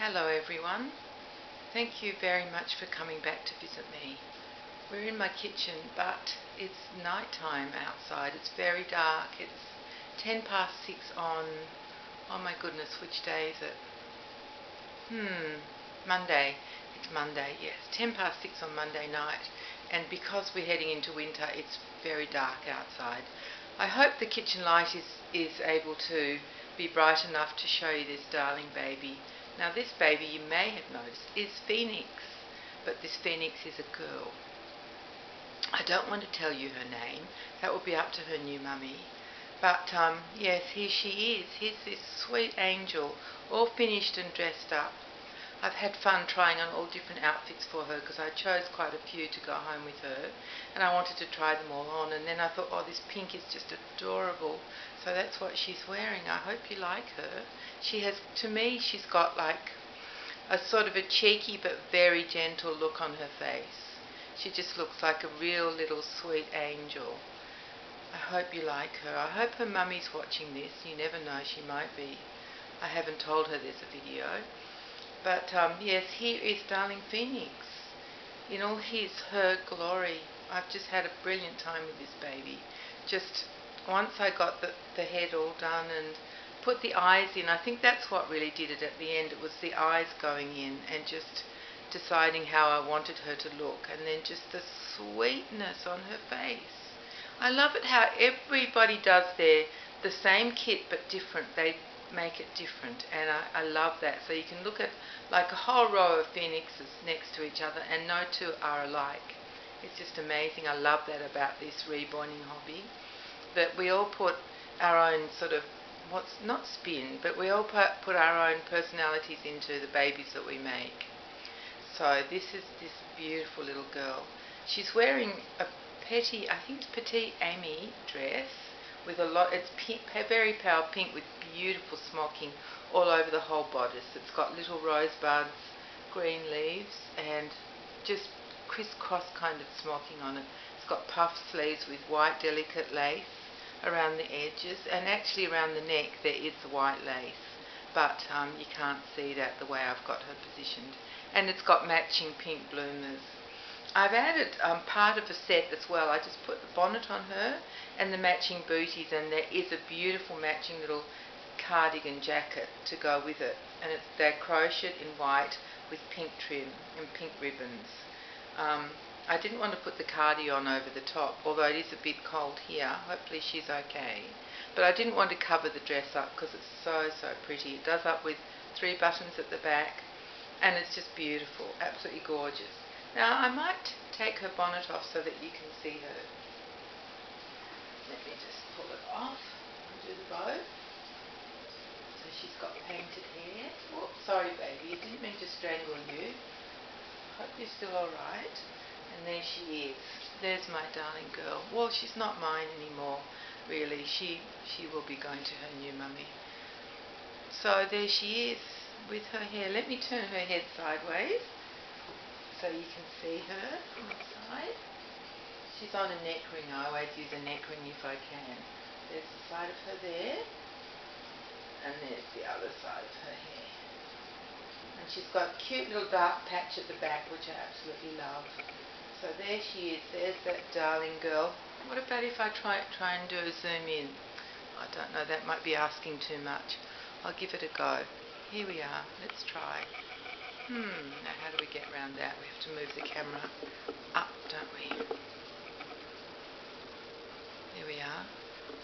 Hello everyone. Thank you very much for coming back to visit me. We're in my kitchen, but it's night time outside. It's very dark. It's 6 on, oh my goodness, which day is it? Monday. It's Monday, yes. 6 on Monday night. And because we're heading into winter, it's very dark outside. I hope the kitchen light is able to be bright enough to show you this darling baby. Now this baby, you may have noticed, is Phoenix, but this Phoenix is a girl. I don't want to tell you her name. That will be up to her new mummy. But yes, here she is. Here's this sweet angel, all finished and dressed up. I've had fun trying on all different outfits for her because I chose quite a few to go home with her, and I wanted to try them all on, and then I thought, oh, this pink is just adorable, so that's what she's wearing. I hope you like her. She has, to me, she's got like a sort of a cheeky but very gentle look on her face. She just looks like a real little sweet angel. I hope you like her. I hope her mummy's watching this. You never know, she might be. I haven't told her there's a video. But yes, here is darling Phoenix in all her glory. I've just had a brilliant time with this baby. Just once I got the head all done and put the eyes in, I think that's what really did it at the end. It was the eyes going in and just deciding how I wanted her to look, and then just the sweetness on her face. I love it how everybody does the same kit but different. They make it different, and I love that. So you can look at like a whole row of phoenixes next to each other and no two are alike. It's just amazing. I love that about this reborning hobby, that we all put our own sort of, what's not spin, but we all put our own personalities into the babies that we make. So this is this beautiful little girl. She's wearing a I think it's petite Amy dress with a lot, it's pink, very pale pink with beautiful smocking all over the whole bodice. It's got little rosebuds, green leaves, and just crisscross kind of smocking on it. It's got puff sleeves with white delicate lace around the edges, and actually around the neck there is white lace, but you can't see that the way I've got her positioned. And it's got matching pink bloomers. I've added part of a set as well. I just put the bonnet on her and the matching booties, and there is a beautiful matching little cardigan jacket to go with it, and they're crocheted in white with pink trim and pink ribbons. I didn't want to put the cardi on over the top, although it is a bit cold here. Hopefully she's okay, but I didn't want to cover the dress up because it's so pretty. It does up with 3 buttons at the back, and it's just beautiful, absolutely gorgeous. Now I might take her bonnet off so that you can see her. Let me just pull it off and do the bow. So she's got painted hair. Oops, sorry baby, I didn't mean to strangle you. Hope you're still alright. And there she is. There's my darling girl. Well, she's not mine anymore, really. She will be going to her new mummy. So there she is with her hair. Let me turn her head sideways so you can see her from the side. She's on a neck ring. I always use a neck ring if I can. There's the side of her there, and there's the other side of her hair. And she's got a cute little dark patch at the back, which I absolutely love. So there she is. There's that darling girl. What about if I try and do a zoom in? I don't know, that might be asking too much. I'll give it a go. Here we are. Let's try. Now how do we get around that? We have to move the camera up, don't we? There we are.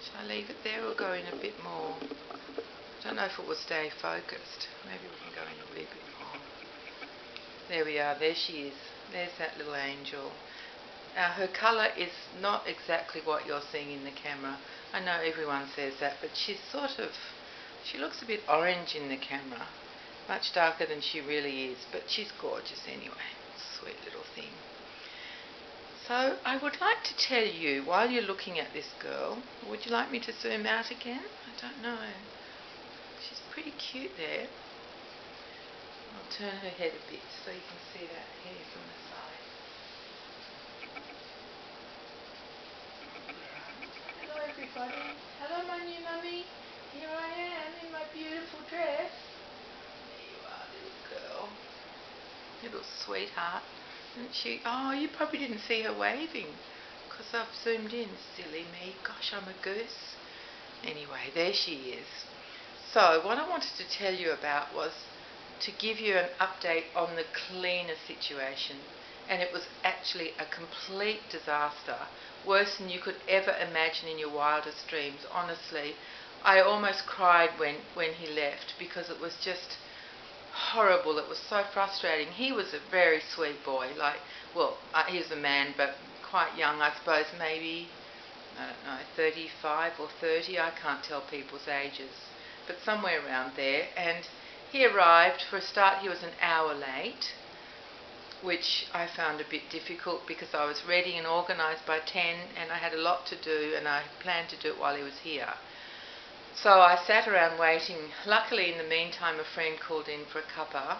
Shall I leave it there or go in a bit more? I don't know if it will stay focused. Maybe we can go in a wee bit more. There we are. There she is. There's that little angel. Now her colour is not exactly what you're seeing in the camera. I know everyone says that, but she's she looks a bit orange in the camera. Much darker than she really is, but she's gorgeous anyway. Sweet little thing. So I would like to tell you, while you're looking at this girl, would you like me to zoom out again? I don't know. She's pretty cute there. I'll turn her head a bit so you can see that hair from the side. Hello everybody. Hello my new mummy. Here I am in my beautiful dress. There you are, little girl. little sweetheart. And she, oh, you probably didn't see her waving because I've zoomed in. Silly me. Gosh, I'm a goose. Anyway, there she is. So what I wanted to tell you about was to give you an update on the cleaner situation. And it was actually a complete disaster, worse than you could ever imagine in your wildest dreams. Honestly, I almost cried when he left because it was just horrible. It was so frustrating. He was a very sweet boy, he was a man, but quite young, I suppose, maybe, I don't know, 35 or 30, I can't tell people's ages, but somewhere around there. And he arrived, for a start, he was an hour late, which I found a bit difficult because I was ready and organised by 10 and I had a lot to do and I planned to do it while he was here. So I sat around waiting. Luckily, in the meantime, a friend called in for a cuppa,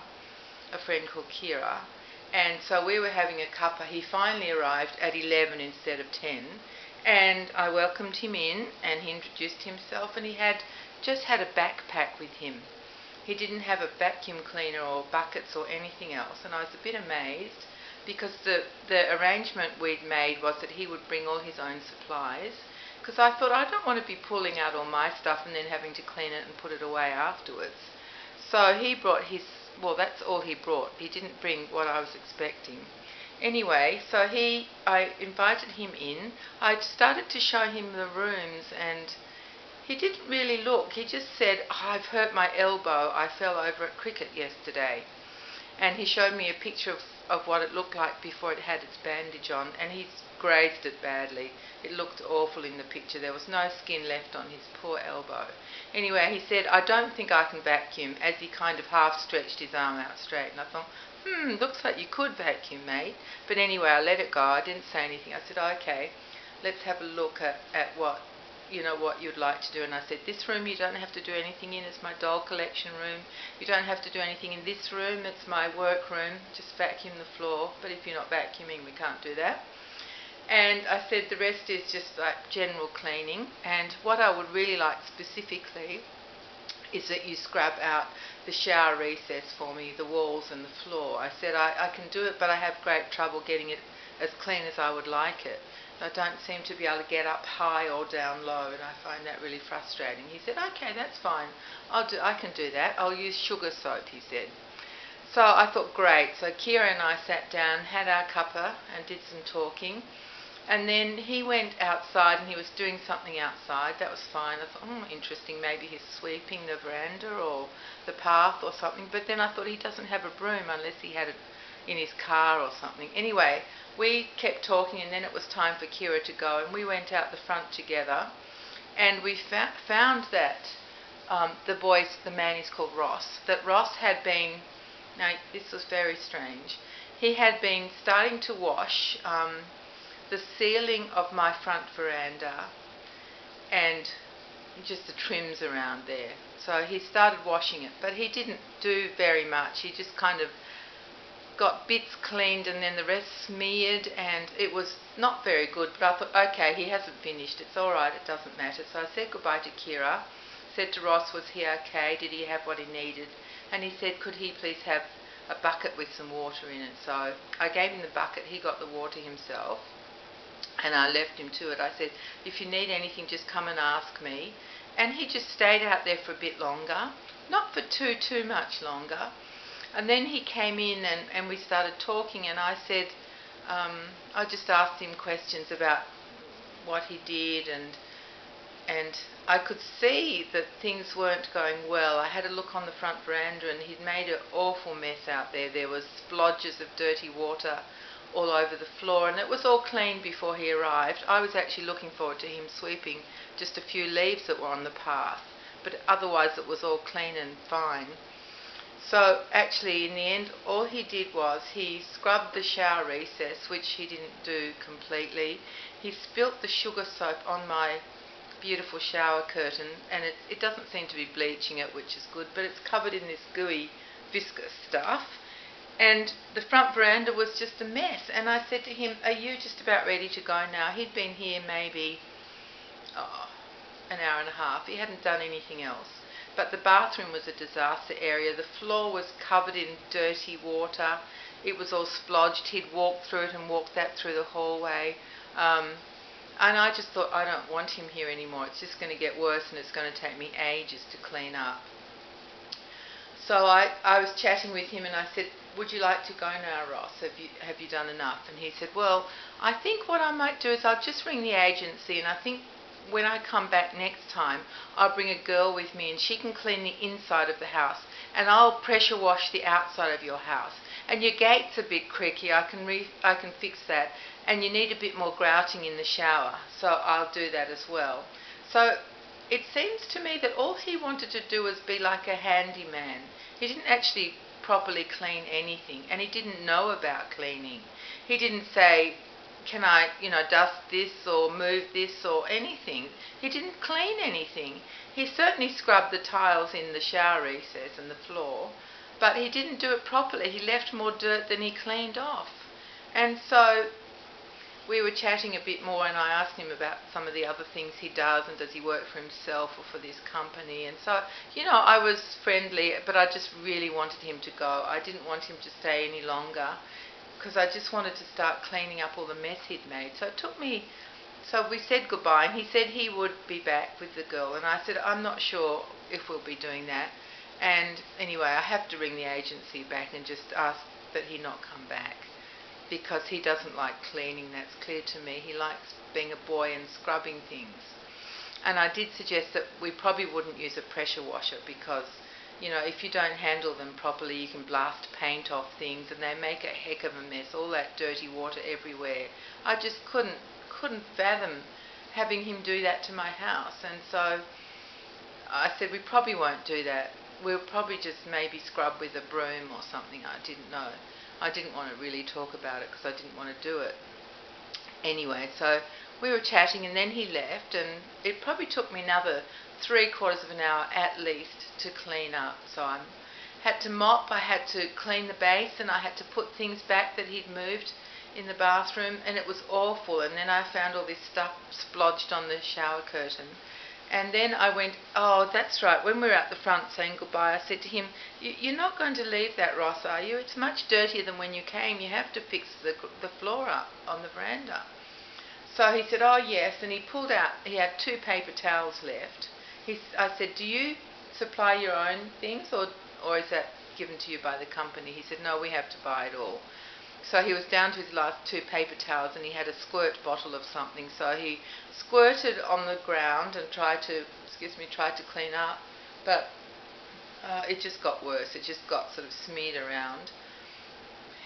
a friend called Kira, and so we were having a cuppa. He finally arrived at 11 instead of 10, and I welcomed him in and he introduced himself, and he had just had a backpack with him. He didn't have a vacuum cleaner or buckets or anything else, and I was a bit amazed because the arrangement we'd made was that he would bring all his own supplies, because I thought I don't want to be pulling out all my stuff and then having to clean it and put it away afterwards. So he brought that's all he brought. He didn't bring what I was expecting. Anyway, so I invited him in. I started to show him the rooms and he didn't really look. He just said, oh, I've hurt my elbow. I fell over at cricket yesterday. And he showed me a picture of what it looked like before it had its bandage on, and he's grazed it badly. It looked awful in the picture. There was no skin left on his poor elbow. Anyway, he said, I don't think I can vacuum, as he kind of half stretched his arm out straight. And I thought, looks like you could vacuum, mate. But anyway, I let it go. I didn't say anything. I said, okay, let's have a look at what you'd like to do. And I said, this room you don't have to do anything in. It's my doll collection room. You don't have to do anything in this room. It's my work room. Just vacuum the floor. But if you're not vacuuming, we can't do that. And I said the rest is just like general cleaning. And what I would really like specifically is that you scrub out the shower recess for me, the walls and the floor. I said I can do it, but I have great trouble getting it as clean as I would like it. I don't seem to be able to get up high or down low, and I find that really frustrating. He said, okay, that's fine. I can do that. I'll use sugar soap, he said. So I thought, great. So Kira and I sat down, had our cuppa, and did some talking. And then he went outside and he was doing something outside. That was fine. I thought, interesting, maybe he's sweeping the veranda or the path or something. But then I thought he doesn't have a broom unless he had it in his car or something. Anyway, we kept talking and then it was time for Kira to go, and we went out the front together and we found that the man is called Ross, that Ross had been, now this was very strange, he had been starting to wash the ceiling of my front veranda and just the trims around there. So he started washing it, but he didn't do very much. He just kind of got bits cleaned and then the rest smeared, and it was not very good. But I thought, okay, he hasn't finished. It's all right. It doesn't matter. So I said goodbye to Kira, said to Ross, was he okay? Did he have what he needed? And he said, could he please have a bucket with some water in it? So I gave him the bucket. He got the water himself. And I left him to it. I said, if you need anything, just come and ask me. And he just stayed out there for a bit longer. Not for too much longer. And then he came in and we started talking, and I said, I just asked him questions about what he did, and I could see that things weren't going well. I had a look on the front veranda and he'd made an awful mess out there. There was splodges of dirty water all over the floor, and it was all clean before he arrived. I was actually looking forward to him sweeping just a few leaves that were on the path, but otherwise it was all clean and fine. So actually in the end all he did was he scrubbed the shower recess, which he didn't do completely. He spilt the sugar soap on my beautiful shower curtain, and it doesn't seem to be bleaching it, which is good, but it's covered in this gooey viscous stuff. And the front veranda was just a mess. And I said to him, are you just about ready to go now? He'd been here maybe an hour and a half. He hadn't done anything else. But the bathroom was a disaster area. The floor was covered in dirty water. it was all splodged. He'd walked through it and walked that through the hallway. And I just thought, I don't want him here anymore. It's just going to get worse and it's going to take me ages to clean up. So I was chatting with him and I said, would you like to go now, Ross? Have you done enough? And he said, well, I think what I might do is I'll just ring the agency, and I think when I come back next time, I'll bring a girl with me and she can clean the inside of the house and I'll pressure wash the outside of your house. And your gate's a bit creaky, I can fix that. And you need a bit more grouting in the shower, so I'll do that as well. So it seems to me that all he wanted to do was be like a handyman. He didn't actually properly clean anything, and he didn't know about cleaning. He didn't say, can I, dust this or move this or anything. He didn't clean anything. He certainly scrubbed the tiles in the shower recess and the floor, but he didn't do it properly. He left more dirt than he cleaned off. And so we were chatting a bit more, and I asked him about some of the other things he does, and does he work for himself or for this company. And so, I was friendly, but I just really wanted him to go. I didn't want him to stay any longer because I just wanted to start cleaning up all the mess he'd made. So we said goodbye, and he said he would be back with the girl, and I said, I'm not sure if we'll be doing that. And anyway, I have to ring the agency back and just ask that he not come back, because he doesn't like cleaning, that's clear to me. He likes being a boy and scrubbing things. And I did suggest that we probably wouldn't use a pressure washer because, if you don't handle them properly, you can blast paint off things and they make a heck of a mess, all that dirty water everywhere. I just couldn't fathom having him do that to my house. And so I said, we probably won't do that. We'll probably just maybe scrub with a broom or something. I didn't know. I didn't want to really talk about it because I didn't want to do it. Anyway, so we were chatting and then he left, and it probably took me another 3/4 of an hour at least to clean up. So I had to mop, I had to clean the basin, I had to put things back that he'd moved in the bathroom, and it was awful. And then I found all this stuff splodged on the shower curtain. And then I went, oh, that's right, when we were at the front saying goodbye, I said to him, you're not going to leave that, Ross, are you? It's much dirtier than when you came. You have to fix the floor up on the veranda. So he said, oh, yes, and he pulled out, he had 2 paper towels left. I said, do you supply your own things, or is that given to you by the company? He said, no, we have to buy it all. So he was down to his last 2 paper towels, and he had a squirt bottle of something. So he squirted on the ground and tried to clean up, but it just got worse. It just got sort of smeared around.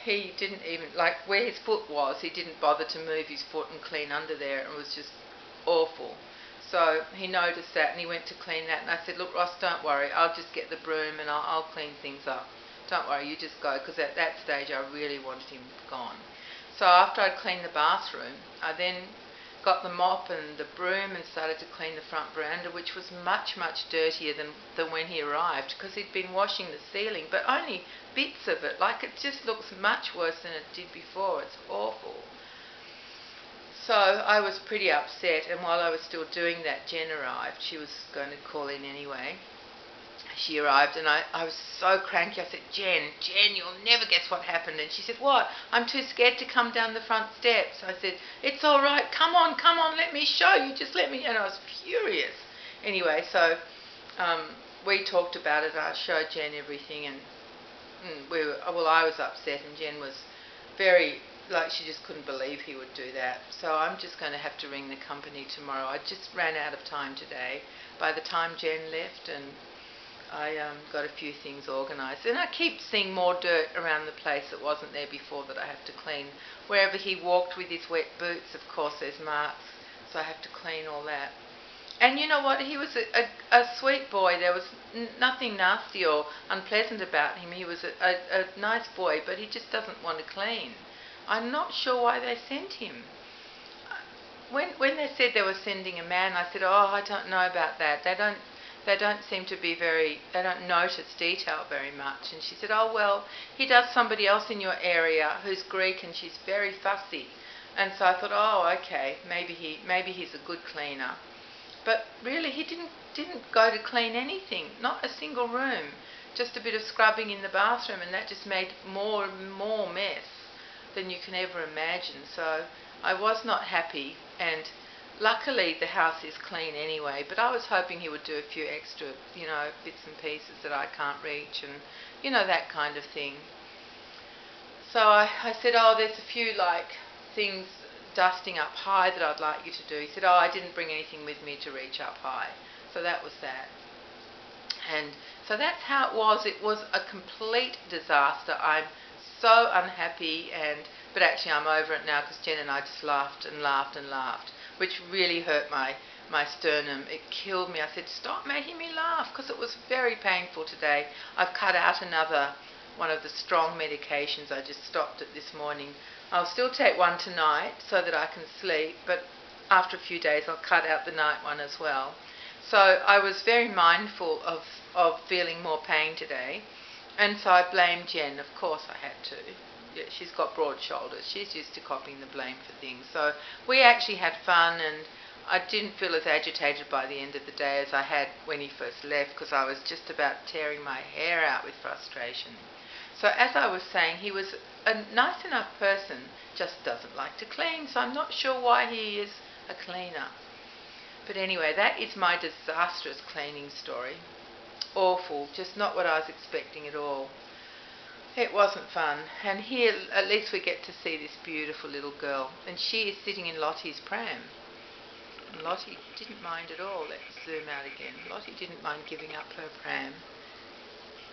He didn't even, like where his foot was, he didn't bother to move his foot and clean under there. It was just awful. So he noticed that and he went to clean that, and I said, look, Ross, don't worry, I'll just get the broom and I'll clean things up. Don't worry, you just go, because at that stage I really wanted him gone. So after I'd cleaned the bathroom, I then got the mop and the broom and started to clean the front veranda, which was much, much dirtier than when he arrived, because he'd been washing the ceiling, but only bits of it. Like, it just looks much worse than it did before. It's awful. So I was pretty upset, and while I was still doing that, Jen arrived. She was going to call in anyway. She arrived, and I was so cranky. I said, Jen, you'll never guess what happened. And she said, what? I'm too scared to come down the front steps. I said, it's all right. Come on, let me show you. Just let me. And I was furious. Anyway, so we talked about it. I showed Jen everything, and I was upset, and Jen was very, she just couldn't believe he would do that. So I'm just going to have to ring the company tomorrow. I just ran out of time today by the time Jen left, and I got a few things organised. And I keep seeing more dirt around the place that wasn't there before that I have to clean. Wherever he walked with his wet boots, of course, there's marks, so I have to clean all that. And you know what? He was a sweet boy. There was nothing nasty or unpleasant about him. He was a nice boy, but he just doesn't want to clean. I'm not sure why they sent him. When they said they were sending a man, I said, oh, I don't know about that. They don't seem to be they don't notice detail very much. And she said, oh, well, he does somebody else in your area who's Greek, and she's very fussy. And so I thought, oh, okay, maybe he's a good cleaner. But really, he didn't go to clean anything, not a single room. just a bit of scrubbing in the bathroom, and that just made more and more mess than you can ever imagine. So I was not happy, and luckily the house is clean anyway, but I was hoping he would do a few extra, bits and pieces that I can't reach, and that kind of thing. So I said, oh, there's a few things dusting up high that I'd like you to do. He said, oh, I didn't bring anything with me to reach up high. So that was that. And so that's how it was. It was a complete disaster. I'm so unhappy, but actually I'm over it now, because Jen and I just laughed and laughed and laughed, which really hurt my sternum. It killed me. I said, stop making me laugh, because it was very painful today. I've cut out another one of the strong medications. I just stopped it this morning. I'll still take one tonight so that I can sleep, but after a few days I'll cut out the night one as well. So I was very mindful of feeling more pain today, and so I blamed Jen. Of course I had to. Yeah, she's got broad shoulders. She's used to copying the blame for things. So we actually had fun, and I didn't feel as agitated by the end of the day as I had when he first left, because I was just about tearing my hair out with frustration. So as I was saying, he was a nice enough person, just doesn't like to clean, so I'm not sure why he is a cleaner. But anyway, that is my disastrous cleaning story. Awful, just not what I was expecting at all. It wasn't fun. And here, at least we get to see this beautiful little girl. And she is sitting in Lottie's pram. And Lottie didn't mind at all. Let's zoom out again. Lottie didn't mind giving up her pram,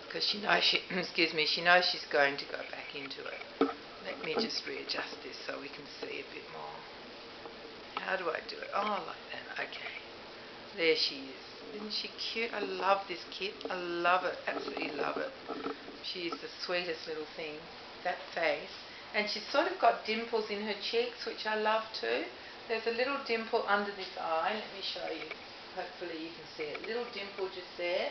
because she knows she knows she's going to go back into it. Let me just readjust this so we can see a bit more. How do I do it? Oh, like that. Okay. There she is. Isn't she cute? I love this kit. I love it. Absolutely love it. She is the sweetest little thing. That face. And she's sort of got dimples in her cheeks, which I love too. There's a little dimple under this eye. Let me show you. Hopefully you can see it. Little dimple just there.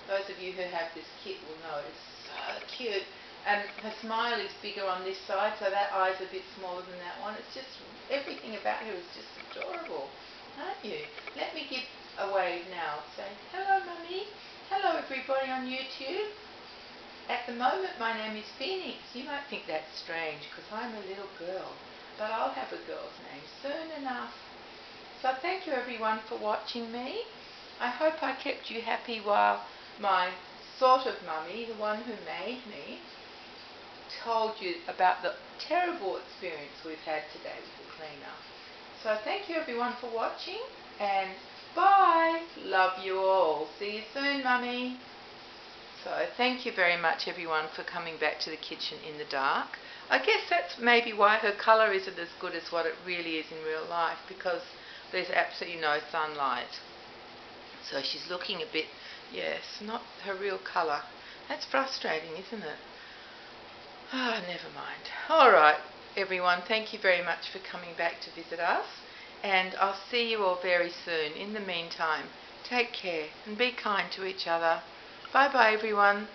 Those of you who have this kit will know it's so cute. And her smile is bigger on this side, so that eye's a bit smaller than that one. It's just, everything about her is just adorable, aren't you? Let me give a wave now. Say, hello Mummy. Hello everybody on YouTube. At the moment my name is Phoenix. You might think that's strange, because I'm a little girl, but I'll have a girl's name soon enough. So thank you everyone for watching me. I hope I kept you happy while my sort of mummy, the one who made me, told you about the terrible experience we've had today with the cleaner. So thank you everyone for watching, and bye. Love you all. See you soon, Mummy. So thank you very much everyone for coming back to the kitchen in the dark. I guess that's maybe why her colour isn't as good as what it really is in real life, because there's absolutely no sunlight. So she's looking a bit, yes, not her real colour. That's frustrating, isn't it? Ah, never mind. All right, everyone, thank you very much for coming back to visit us, and I'll see you all very soon. In the meantime, take care and be kind to each other. Bye-bye, everyone.